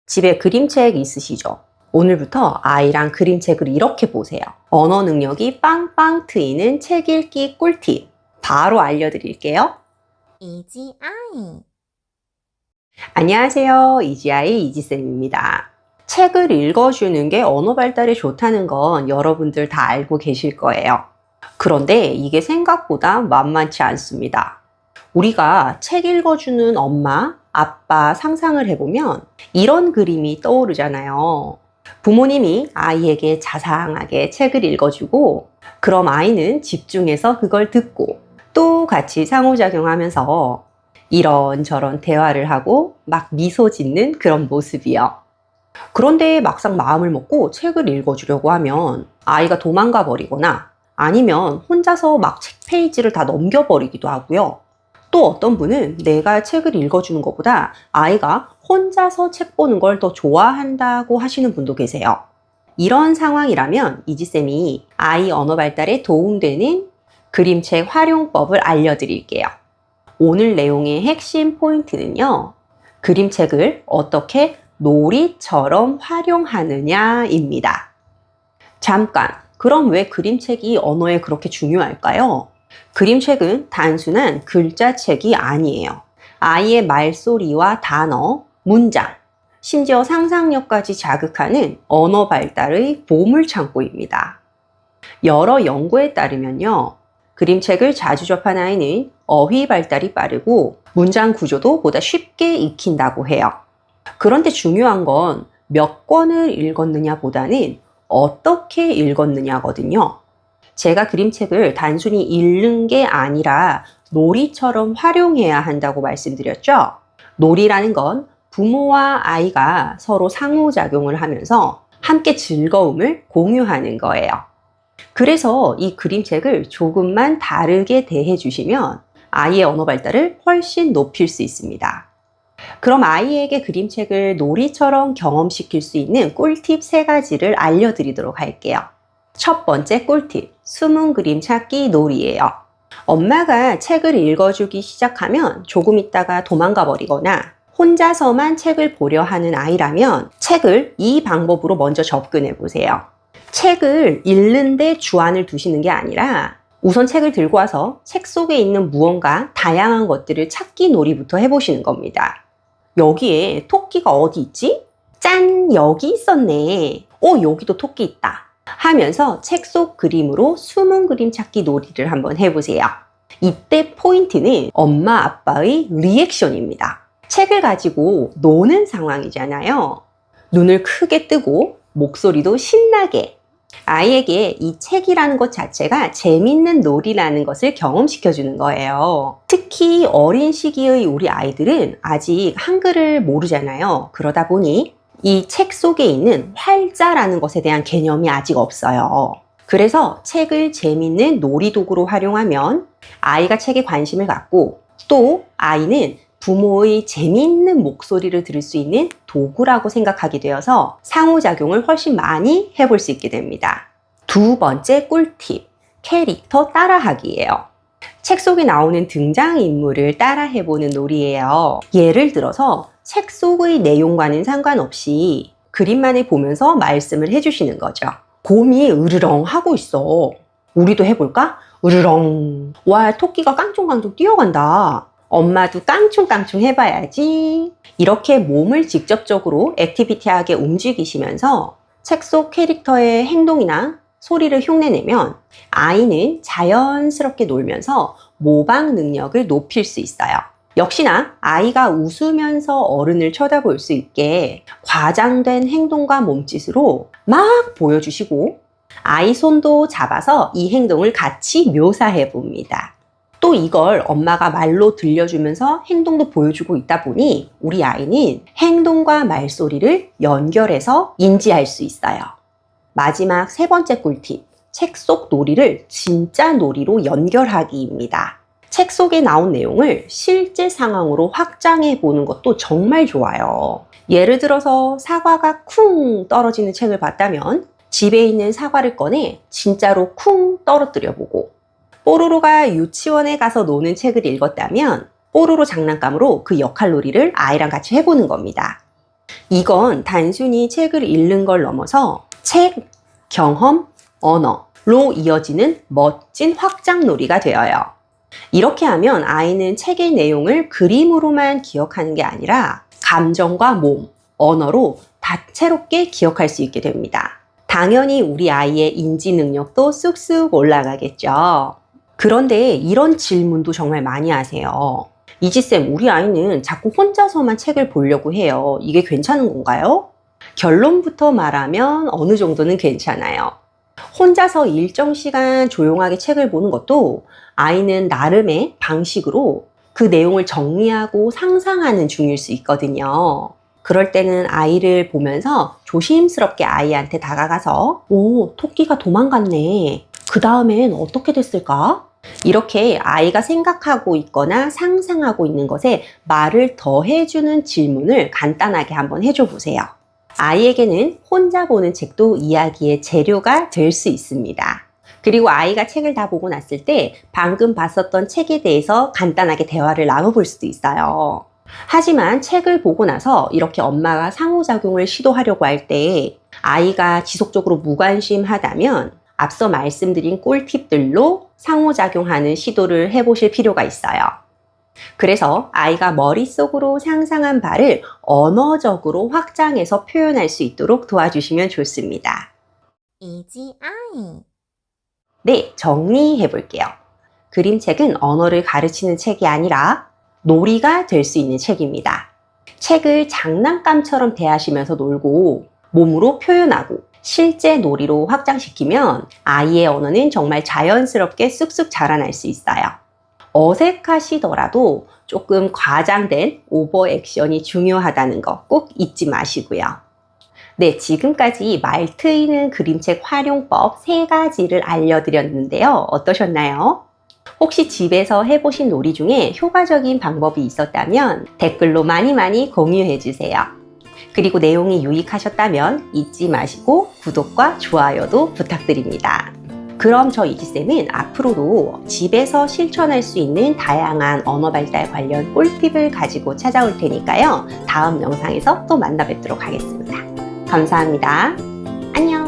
집에 그림책 있으시죠? 오늘부터 아이랑 그림책을 이렇게 보세요. 언어 능력이 빵빵 트이는 책 읽기 꿀팁 바로 알려드릴게요. 이지아이. 안녕하세요. 이지아이 이지쌤입니다. 책을 읽어주는 게 언어 발달에 좋다는 건 여러분들 다 알고 계실 거예요. 그런데 이게 생각보다 만만치 않습니다. 우리가 책 읽어주는 엄마, 아빠 상상을 해보면 이런 그림이 떠오르잖아요. 부모님이 아이에게 자상하게 책을 읽어주고 그럼 아이는 집중해서 그걸 듣고 또 같이 상호작용하면서 이런저런 대화를 하고 막 미소 짓는 그런 모습이요. 그런데 막상 마음을 먹고 책을 읽어주려고 하면 아이가 도망가 버리거나 아니면 혼자서 막 책 페이지를 다 넘겨버리기도 하고요. 또 어떤 분은 내가 책을 읽어주는 것보다 아이가 혼자서 책 보는 걸 더 좋아한다고 하시는 분도 계세요. 이런 상황이라면 이지쌤이 아이 언어 발달에 도움되는 그림책 활용법을 알려드릴게요. 오늘 내용의 핵심 포인트는요, 그림책을 어떻게 놀이처럼 활용하느냐입니다. 잠깐, 그럼 왜 그림책이 언어에 그렇게 중요할까요? 그림책은 단순한 글자책이 아니에요. 아이의 말소리와 단어, 문장, 심지어 상상력까지 자극하는 언어 발달의 보물창고입니다. 여러 연구에 따르면요, 그림책을 자주 접한 아이는 어휘 발달이 빠르고 문장 구조도 보다 쉽게 익힌다고 해요. 그런데 중요한 건 몇 권을 읽었느냐 보다는 어떻게 읽었느냐거든요. 제가 그림책을 단순히 읽는 게 아니라 놀이처럼 활용해야 한다고 말씀드렸죠. 놀이라는 건 부모와 아이가 서로 상호작용을 하면서 함께 즐거움을 공유하는 거예요. 그래서 이 그림책을 조금만 다르게 대해 주시면 아이의 언어 발달을 훨씬 높일 수 있습니다. 그럼 아이에게 그림책을 놀이처럼 경험시킬 수 있는 꿀팁 3가지를 알려드리도록 할게요. 첫 번째 꿀팁, 숨은 그림 찾기 놀이예요. 엄마가 책을 읽어주기 시작하면 조금 있다가 도망가 버리거나 혼자서만 책을 보려 하는 아이라면 책을 이 방법으로 먼저 접근해 보세요. 책을 읽는데 주안을 두시는 게 아니라 우선 책을 들고 와서 책 속에 있는 무언가 다양한 것들을 찾기 놀이부터 해보시는 겁니다. 여기에 토끼가 어디 있지? 짠! 여기 있었네. 여기도 토끼 있다. 하면서 책 속 그림으로 숨은 그림 찾기 놀이를 한번 해보세요. 이때 포인트는 엄마 아빠의 리액션입니다. 책을 가지고 노는 상황이잖아요. 눈을 크게 뜨고 목소리도 신나게 아이에게 이 책이라는 것 자체가 재밌는 놀이라는 것을 경험시켜주는 거예요. 특히 어린 시기의 우리 아이들은 아직 한글을 모르잖아요. 그러다 보니 이 책 속에 있는 활자라는 것에 대한 개념이 아직 없어요. 그래서 책을 재밌는 놀이도구로 활용하면 아이가 책에 관심을 갖고 또 아이는 부모의 재미있는 목소리를 들을 수 있는 도구라고 생각하게 되어서 상호작용을 훨씬 많이 해볼 수 있게 됩니다. 두 번째 꿀팁, 캐릭터 따라하기예요. 책 속에 나오는 등장인물을 따라해보는 놀이예요. 예를 들어서 책 속의 내용과는 상관없이 그림만을 보면서 말씀을 해주시는 거죠. 곰이 으르렁 하고 있어. 우리도 해볼까? 으르렁. 와, 토끼가 깡총깡총 뛰어간다. 엄마도 깡충깡충 해봐야지. 이렇게 몸을 직접적으로 액티비티하게 움직이시면서 책 속 캐릭터의 행동이나 소리를 흉내내면 아이는 자연스럽게 놀면서 모방 능력을 높일 수 있어요. 역시나 아이가 웃으면서 어른을 쳐다볼 수 있게 과장된 행동과 몸짓으로 막 보여주시고 아이 손도 잡아서 이 행동을 같이 묘사해 봅니다. 또 이걸 엄마가 말로 들려주면서 행동도 보여주고 있다 보니 우리 아이는 행동과 말소리를 연결해서 인지할 수 있어요. 마지막 3번째 꿀팁, 책 속 놀이를 진짜 놀이로 연결하기입니다. 책 속에 나온 내용을 실제 상황으로 확장해 보는 것도 정말 좋아요. 예를 들어서 사과가 쿵 떨어지는 책을 봤다면 집에 있는 사과를 꺼내 진짜로 쿵 떨어뜨려 보고, 뽀로로가 유치원에 가서 노는 책을 읽었다면 뽀로로 장난감으로 그 역할놀이를 아이랑 같이 해보는 겁니다. 이건 단순히 책을 읽는 걸 넘어서 책, 경험, 언어로 이어지는 멋진 확장놀이가 되어요. 이렇게 하면 아이는 책의 내용을 그림으로만 기억하는 게 아니라 감정과 몸, 언어로 다채롭게 기억할 수 있게 됩니다. 당연히 우리 아이의 인지 능력도 쑥쑥 올라가겠죠. 그런데 이런 질문도 정말 많이 하세요. 이지쌤, 우리 아이는 자꾸 혼자서만 책을 보려고 해요. 이게 괜찮은 건가요? 결론부터 말하면 어느 정도는 괜찮아요. 혼자서 일정 시간 조용하게 책을 보는 것도 아이는 나름의 방식으로 그 내용을 정리하고 상상하는 중일 수 있거든요. 그럴 때는 아이를 보면서 조심스럽게 아이한테 다가가서 오, 토끼가 도망갔네. 그 다음엔 어떻게 됐을까? 이렇게 아이가 생각하고 있거나 상상하고 있는 것에 말을 더해주는 질문을 간단하게 한번 해줘 보세요. 아이에게는 혼자 보는 책도 이야기의 재료가 될 수 있습니다. 그리고 아이가 책을 다 보고 났을 때 방금 봤었던 책에 대해서 간단하게 대화를 나눠볼 수도 있어요. 하지만 책을 보고 나서 이렇게 엄마가 상호작용을 시도하려고 할 때 아이가 지속적으로 무관심하다면 앞서 말씀드린 꿀팁들로 상호작용하는 시도를 해보실 필요가 있어요. 그래서 아이가 머릿속으로 상상한 바를 언어적으로 확장해서 표현할 수 있도록 도와주시면 좋습니다. 이지 아이. 네, 정리해 볼게요. 그림책은 언어를 가르치는 책이 아니라 놀이가 될 수 있는 책입니다. 책을 장난감처럼 대하시면서 놀고 몸으로 표현하고 실제 놀이로 확장시키면 아이의 언어는 정말 자연스럽게 쑥쑥 자라날 수 있어요. 어색하시더라도 조금 과장된 오버 액션이 중요하다는 거 꼭 잊지 마시고요. 네, 지금까지 말 트이는 그림책 활용법 3가지를 알려드렸는데요. 어떠셨나요? 혹시 집에서 해보신 놀이 중에 효과적인 방법이 있었다면 댓글로 많이 공유해주세요. 그리고 내용이 유익하셨다면 잊지 마시고 구독과 좋아요도 부탁드립니다. 그럼 저 이지쌤은 앞으로도 집에서 실천할 수 있는 다양한 언어 발달 관련 꿀팁을 가지고 찾아올 테니까요. 다음 영상에서 또 만나 뵙도록 하겠습니다. 감사합니다. 안녕!